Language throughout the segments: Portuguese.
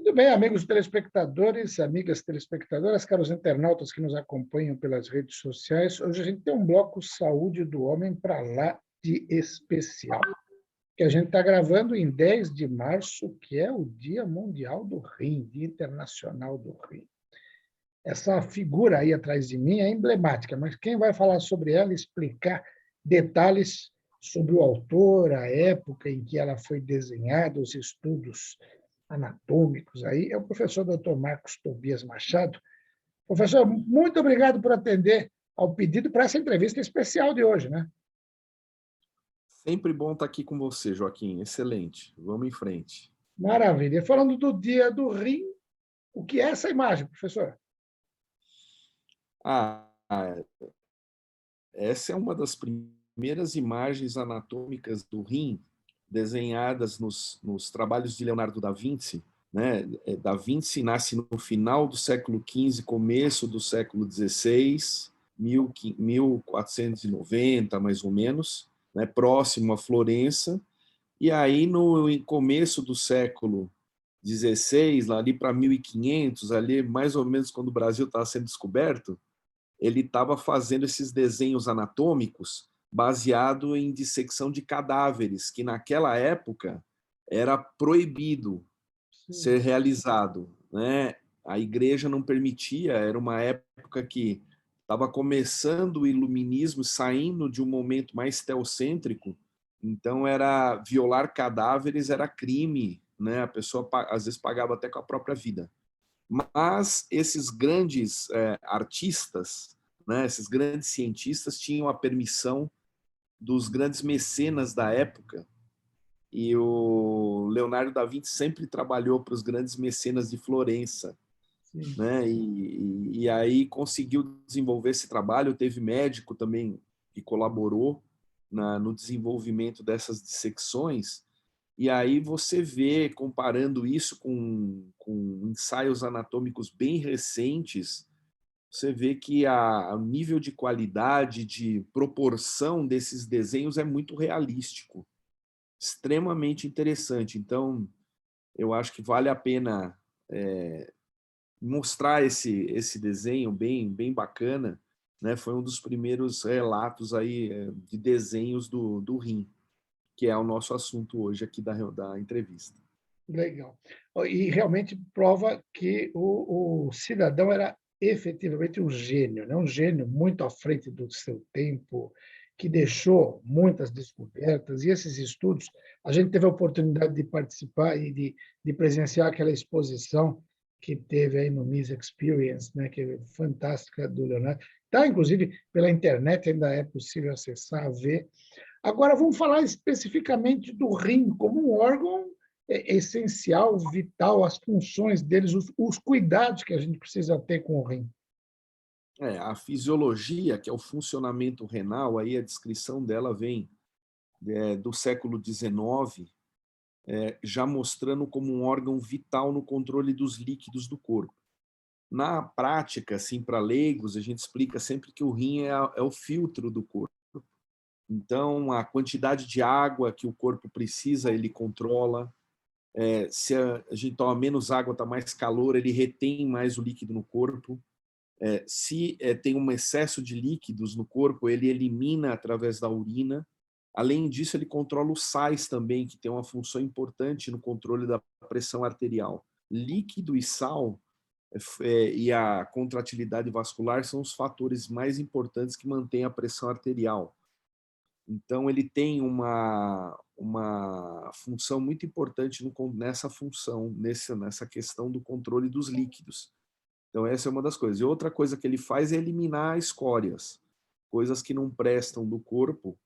Muito bem, amigos telespectadores, amigas telespectadoras, caros internautas que nos acompanham pelas redes sociais. Hoje a gente tem um bloco Saúde do Homem para lá de especial, que a gente está gravando em 10 de março, que é o Dia Mundial do Rim, Dia Internacional do Rim. Essa figura aí atrás de mim é emblemática, mas quem vai falar sobre ela e explicar detalhes sobre o autor, a época em que ela foi desenhada, os estudos anatômicos aí, é o professor Dr. Marcos Tobias Machado. Professor, muito obrigado por atender ao pedido para essa entrevista especial de hoje, né? Sempre bom estar aqui com você, Joaquim. Excelente. Vamos em frente. Maravilha. Falando do Dia do Rim, o que é essa imagem, professor? Ah, essa é uma das primeiras imagens anatômicas do rim desenhadas nos trabalhos de Leonardo da Vinci. Né? Da Vinci nasce no final do século XV, começo do século XVI, 1490, mais ou menos, né? Próximo a Florença. E aí, no começo do século XVI, ali para 1500, ali mais ou menos quando o Brasil estava sendo descoberto, ele estava fazendo esses desenhos anatômicos baseado em dissecção de cadáveres, que naquela época era proibido ser Sim. realizado, né? A igreja não permitia, era uma época que estava começando o iluminismo, saindo de um momento mais teocêntrico, então era violar cadáveres era crime, né? A pessoa às vezes pagava até com a própria vida. Mas esses grandes artistas, né, esses grandes cientistas tinham a permissão dos grandes mecenas da época, e o Leonardo da Vinci sempre trabalhou para os grandes mecenas de Florença, Sim. né? E aí conseguiu desenvolver esse trabalho. Teve médico também que colaborou no desenvolvimento dessas dissecções. E aí você vê, comparando isso com ensaios anatômicos bem recentes, você vê que o nível de qualidade, de proporção desses desenhos é muito realístico, extremamente interessante. Então, eu acho que vale a pena mostrar esse desenho bem bacana, né? Foi um dos primeiros relatos aí de desenhos do rim, que é o nosso assunto hoje aqui da entrevista. Legal. E realmente prova que o cidadão era efetivamente um gênio, né? Um gênio muito à frente do seu tempo, que deixou muitas descobertas. E esses estudos, a gente teve a oportunidade de participar e de presenciar aquela exposição que teve aí no Miss Experience, né? Que é fantástica do Leonardo. Está, inclusive, pela internet, ainda é possível acessar, ver. Agora, vamos falar especificamente do rim como um órgão essencial, vital, as funções deles, os cuidados que a gente precisa ter com o rim. A fisiologia, que é o funcionamento renal, aí a descrição dela vem do século XIX, já mostrando como um órgão vital no controle dos líquidos do corpo. Na prática, assim, para leigos, a gente explica sempre que o rim é o filtro do corpo. Então, a quantidade de água que o corpo precisa, ele controla. Se a gente toma menos água, está mais calor, ele retém mais o líquido no corpo. Se tem um excesso de líquidos no corpo, ele elimina através da urina. Além disso, ele controla os sais também, que tem uma função importante no controle da pressão arterial. Líquido e sal e a contratilidade vascular são os fatores mais importantes que mantêm a pressão arterial. Então, ele tem uma função muito importante nessa função, nessa questão do controle dos líquidos. Então, essa é uma das coisas. E outra coisa que ele faz é eliminar escórias, coisas que não prestam do corpo,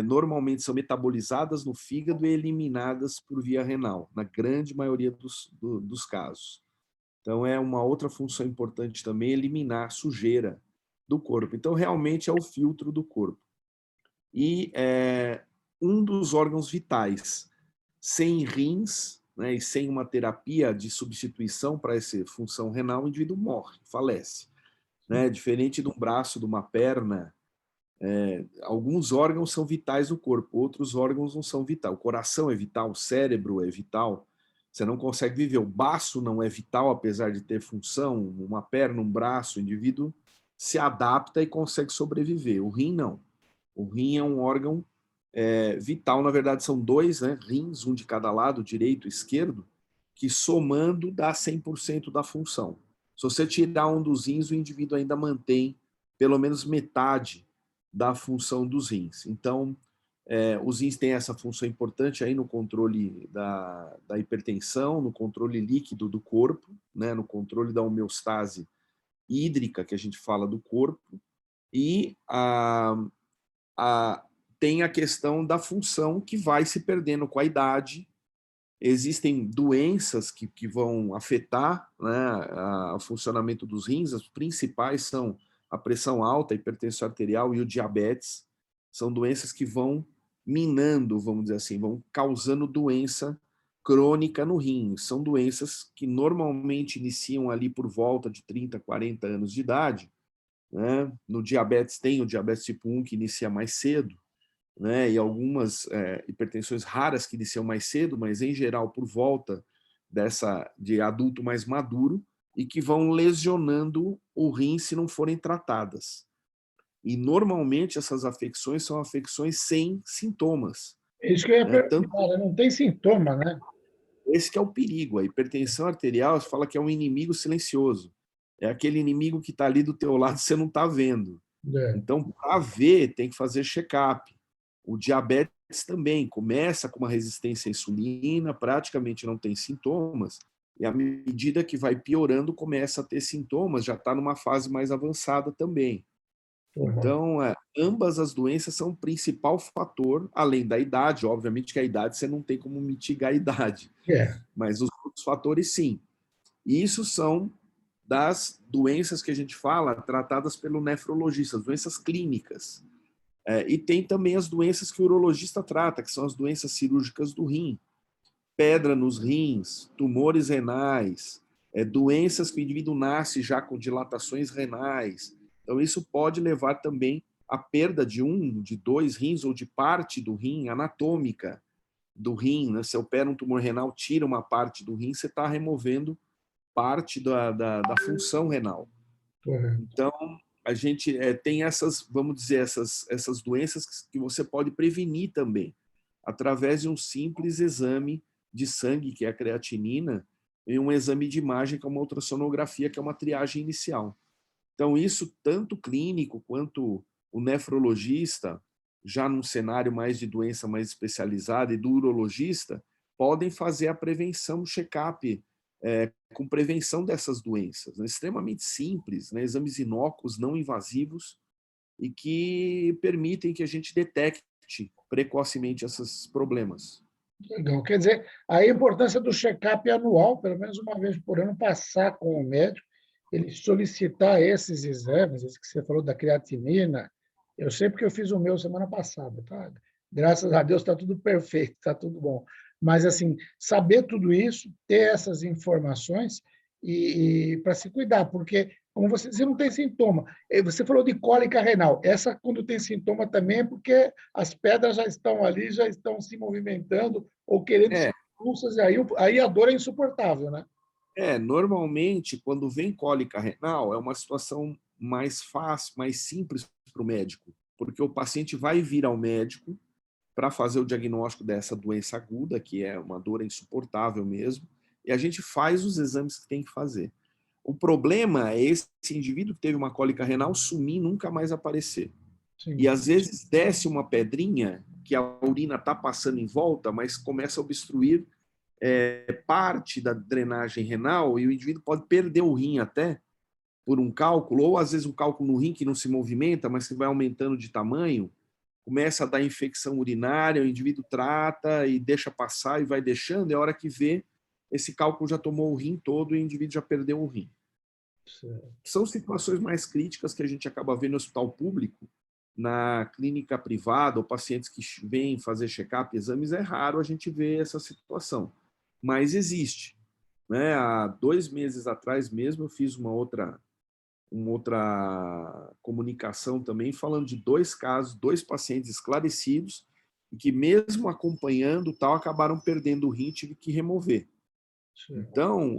normalmente são metabolizadas no fígado e eliminadas por via renal, na grande maioria dos casos. Então, é uma outra função importante também, eliminar a sujeira do corpo. Então, realmente é o filtro do corpo. E um dos órgãos vitais. Sem rins, né, e sem uma terapia de substituição para essa função renal, o indivíduo morre, falece. Né? Diferente de um braço, de uma perna, alguns órgãos são vitais no corpo, outros órgãos não são vitais. O coração é vital, o cérebro é vital, Você não consegue viver. O baço não é vital, apesar de ter função, uma perna, um braço, o indivíduo se adapta e consegue sobreviver. O rim não. O rim é um órgão vital, na verdade são dois, né, rins, um de cada lado, direito e esquerdo, que somando dá 100% da função. Se você tirar um dos rins, o indivíduo ainda mantém pelo menos metade da função dos rins. Então, os rins têm essa função importante aí no controle da hipertensão, no controle líquido do corpo, né, no controle da homeostase hídrica que a gente fala do corpo, e a, tem a questão da função que vai se perdendo com a idade. Existem doenças que vão afetar, né, o funcionamento dos rins. As principais são a pressão alta, a hipertensão arterial e o diabetes. São doenças que vão minando, vamos dizer assim, vão causando doença crônica no rim. São doenças que normalmente iniciam ali por volta de 30, 40 anos de idade, né? No diabetes tem o diabetes tipo 1 que inicia mais cedo, né? E algumas hipertensões raras que iniciam mais cedo, mas em geral por volta de adulto mais maduro, e que vão lesionando o rim se não forem tratadas. E normalmente essas afecções são afecções sem sintomas, É isso que eu ia né? Tanto perguntar, né? Não tem sintoma, né? esse que é o perigo. A hipertensão arterial fala que é um inimigo silencioso. É aquele inimigo que está ali do teu lado e você não está vendo. É. Então, para ver, tem que fazer check-up. O diabetes também começa com uma resistência à insulina, praticamente não tem sintomas, e à medida que vai piorando, começa a ter sintomas, já está numa fase mais avançada também. Uhum. Então, ambas as doenças são o principal fator, além da idade. Obviamente que a idade você não tem como mitigar a idade, É. mas os outros fatores sim. E isso são das doenças que a gente fala, tratadas pelo nefrologista, as doenças clínicas. E tem também as doenças que o urologista trata, que são as doenças cirúrgicas do rim, pedra nos rins, tumores renais, doenças que o indivíduo nasce já com dilatações renais. Então, isso pode levar também à perda de um, de dois rins ou de parte do rim anatômica do rim, né? Se opera um tumor renal, tira uma parte do rim, você está removendo parte da função renal. Correto. Então, a gente tem essas, vamos dizer, essas doenças que você pode prevenir também, através de um simples exame de sangue, que é a creatinina, e um exame de imagem, que é uma ultrassonografia, que é uma triagem inicial. Então, isso, tanto clínico quanto o nefrologista, já num cenário mais de doença mais especializada, e do urologista, podem fazer a prevenção, o check-up, com prevenção dessas doenças, né? Extremamente simples, né? Exames inócuos, não invasivos, e que permitem que a gente detecte precocemente esses problemas. Legal. Quer dizer, a importância do check-up anual, pelo menos uma vez por ano, passar com o médico, ele solicitar esses exames, esse que você falou da creatinina. Eu sei porque eu fiz o meu semana passada, tá? Graças a Deus está tudo perfeito, está tudo bom. Mas, assim, saber tudo isso, ter essas informações e para se cuidar, porque, como você disse, não tem sintoma. Você falou de cólica renal. Essa, quando tem sintoma, também é porque as pedras já estão ali, já estão se movimentando ou querendo ser É, expulsas, e aí a dor é insuportável, né? normalmente, quando vem cólica renal, é uma situação mais fácil, mais simples para o médico, porque o paciente vai vir ao médico para fazer o diagnóstico dessa doença aguda, que é uma dor insuportável mesmo, e a gente faz os exames que tem que fazer. O problema é esse indivíduo que teve uma cólica renal sumir e nunca mais aparecer. E Sim. às vezes desce uma pedrinha que a urina está passando em volta, mas começa a obstruir parte da drenagem renal, e o indivíduo pode perder o rim até por um cálculo, ou às vezes um cálculo no rim que não se movimenta, mas que vai aumentando de tamanho, começa a dar infecção urinária, o indivíduo trata e deixa passar e vai deixando, é a hora que vê, esse cálculo já tomou o rim todo e o indivíduo já perdeu o rim. Certo. São situações mais críticas que a gente acaba vendo no hospital público. Na clínica privada, ou pacientes que vêm fazer check-up, exames, é raro a gente ver essa situação, mas existe, né? Há 2 meses atrás mesmo eu fiz uma outra comunicação também, falando de 2 casos, 2 pacientes esclarecidos, e que mesmo acompanhando tal, acabaram perdendo o rim, tive que remover. Sim. Então,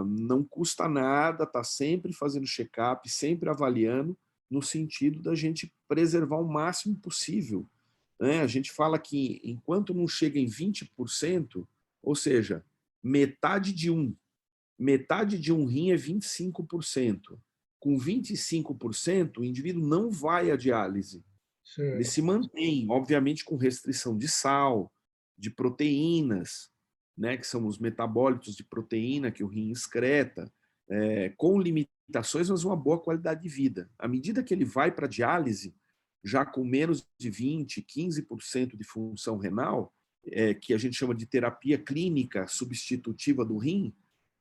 não custa nada estar sempre fazendo check-up, sempre avaliando, no sentido da gente preservar o máximo possível, né? A gente fala que enquanto não chega em 20%, ou seja, metade de um rim é 25%. Com 25%, o indivíduo não vai à diálise. Ele Sim. se mantém, obviamente, com restrição de sal, de proteínas, né, que são os metabólitos de proteína que o rim excreta, com limitações, mas uma boa qualidade de vida. À medida que ele vai para a diálise, já com menos de 20%, 15% de função renal, que a gente chama de terapia clínica substitutiva do rim,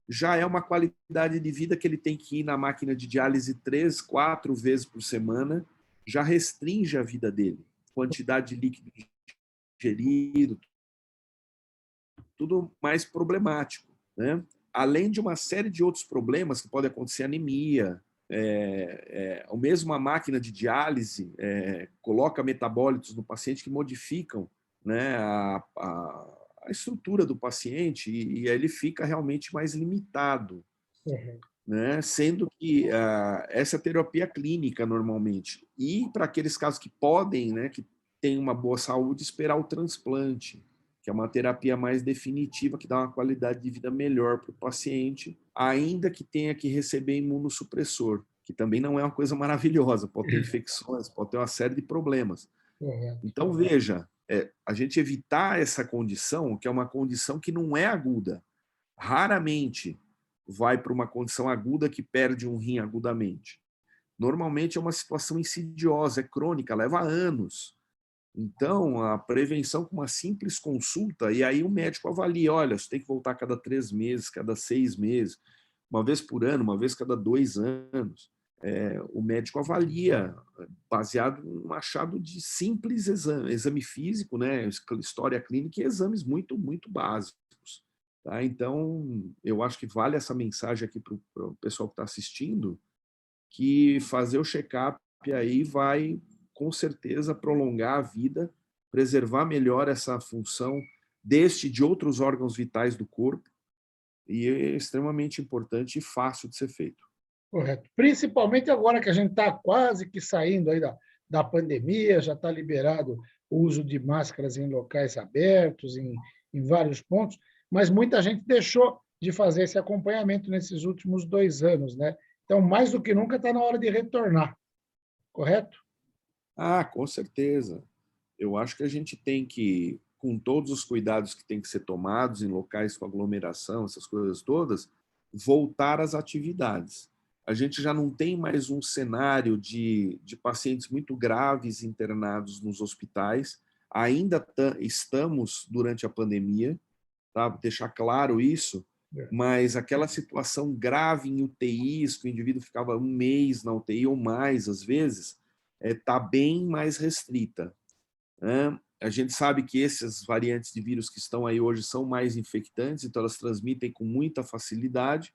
já é uma qualidade de vida que ele tem que ir na máquina de diálise 3, 4 vezes por semana, já restringe a vida dele. Quantidade de líquido ingerido, tudo mais problemático, né? Além de uma série de outros problemas que pode acontecer, anemia, ou mesmo a máquina de diálise coloca metabólitos no paciente que modificam, né, a estrutura do paciente e aí ele fica realmente mais limitado, Uhum. né? Sendo que essa terapia clínica normalmente, e para aqueles casos que podem, né, que têm uma boa saúde, esperar o transplante, que é uma terapia mais definitiva, que dá uma qualidade de vida melhor para o paciente, ainda que tenha que receber imunossupressor, que também não é uma coisa maravilhosa, pode ter infecções, pode ter uma série de problemas. Correto. Então, veja, a gente evitar essa condição, que é uma condição que não é aguda, raramente vai para uma condição aguda que perde um rim agudamente. Normalmente é uma situação insidiosa, é crônica, leva anos. Então, a prevenção com uma simples consulta, e aí o médico avalia, olha, você tem que voltar a cada 3 meses, cada 6 meses, uma vez por ano, uma vez cada 2 anos. O médico avalia, baseado num achado de simples exame físico, né, história clínica e exames muito, muito básicos. Tá? Então, eu acho que vale essa mensagem aqui para o pessoal que está assistindo, que fazer o check-up aí vai, com certeza, prolongar a vida, preservar melhor essa função deste e de outros órgãos vitais do corpo, e é extremamente importante e fácil de ser feito. Correto. Principalmente agora que a gente está quase que saindo aí da pandemia, já está liberado o uso de máscaras em locais abertos, em vários pontos, mas muita gente deixou de fazer esse acompanhamento nesses últimos 2 anos, né? Então, mais do que nunca, está na hora de retornar, correto? Com certeza. Eu acho que a gente tem que, com todos os cuidados que tem que ser tomados em locais com aglomeração, essas coisas todas, voltar às atividades. A gente já não tem mais um cenário de pacientes muito graves internados nos hospitais, ainda estamos durante a pandemia, tá? Deixar claro isso, mas aquela situação grave em UTIs, que o indivíduo ficava um mês na UTI ou mais, às vezes, está bem mais restrita, né? A gente sabe que essas variantes de vírus que estão aí hoje são mais infectantes, então elas transmitem com muita facilidade,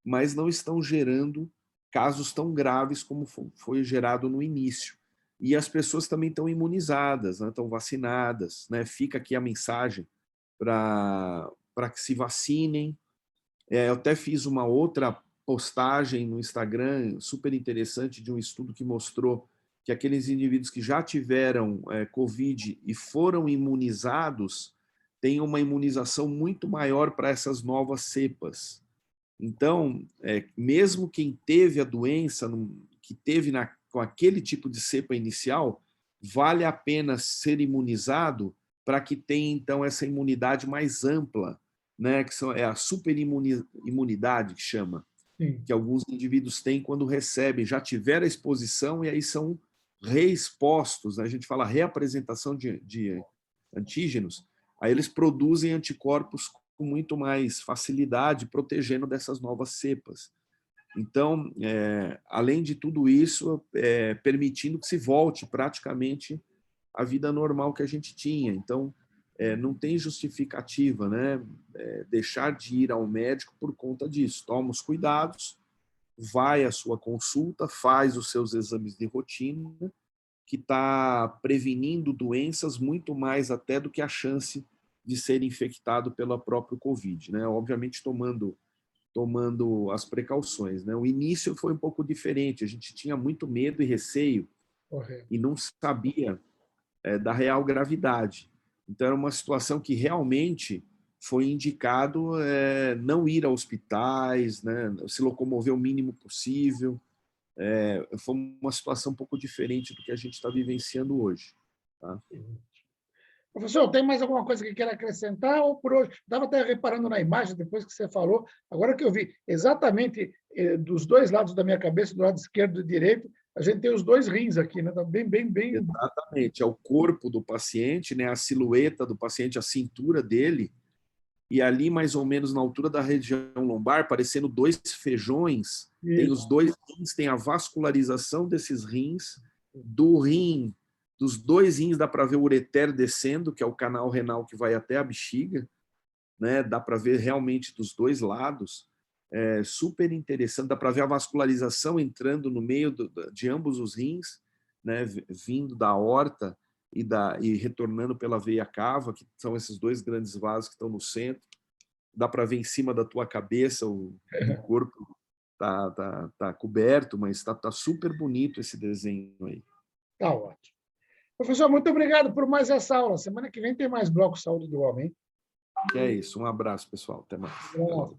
mas não estão gerando casos tão graves como foi gerado no início. E as pessoas também estão imunizadas, né? Estão vacinadas, né? Fica aqui a mensagem para que se vacinem. Eu até fiz uma outra postagem no Instagram super interessante de um estudo que mostrou que aqueles indivíduos que já tiveram Covid e foram imunizados têm uma imunização muito maior para essas novas cepas. Então, mesmo quem teve a doença, que teve com aquele tipo de cepa inicial, vale a pena ser imunizado para que tenha, então, essa imunidade mais ampla, né, que é a superimunidade, que chama, Sim. que alguns indivíduos têm quando recebem, já tiveram a exposição e aí são reexpostos, né? A gente fala reapresentação de antígenos, aí eles produzem anticorpos com muito mais facilidade, protegendo dessas novas cepas. Então, além de tudo isso, permitindo que se volte praticamente à vida normal que a gente tinha. Então, não tem justificativa, né? Deixar de ir ao médico por conta disso. Toma os cuidados, vai à sua consulta, faz os seus exames de rotina, que está prevenindo doenças muito mais até do que a chance de ser infectado pelo próprio Covid, né? Obviamente tomando as precauções, né? O início foi um pouco diferente, a gente tinha muito medo e receio Correto. e não sabia da real gravidade. Então, era uma situação que realmente foi indicado não ir a hospitais, né? Se locomover o mínimo possível. Foi uma situação um pouco diferente do que a gente está vivenciando hoje. Tá? Professor, tem mais alguma coisa que queira acrescentar? Ou por hoje? Estava até reparando na imagem, depois que você falou, agora que eu vi exatamente dos dois lados da minha cabeça, do lado esquerdo e direito, a gente tem os dois rins aqui, né? Tá bem, bem, bem. Exatamente. É o corpo do paciente, né? A silhueta do paciente, a cintura dele, e ali, mais ou menos na altura da região lombar, parecendo dois feijões, tem os dois rins, tem a vascularização desses rins, do rim, dos dois rins dá para ver o ureter descendo, que é o canal renal que vai até a bexiga, né? Dá para ver realmente dos dois lados, super interessante, dá para ver a vascularização entrando no meio de ambos os rins, né? Vindo da aorta e retornando pela veia cava, que são esses dois grandes vasos que estão no centro. Dá para ver em cima da tua cabeça, o corpo tá coberto, mas tá super bonito esse desenho aí. Tá ótimo. Professor, muito obrigado por mais essa aula. Semana que vem tem mais bloco Saúde do Homem. Que é isso. Um abraço, pessoal. Até mais. Até logo.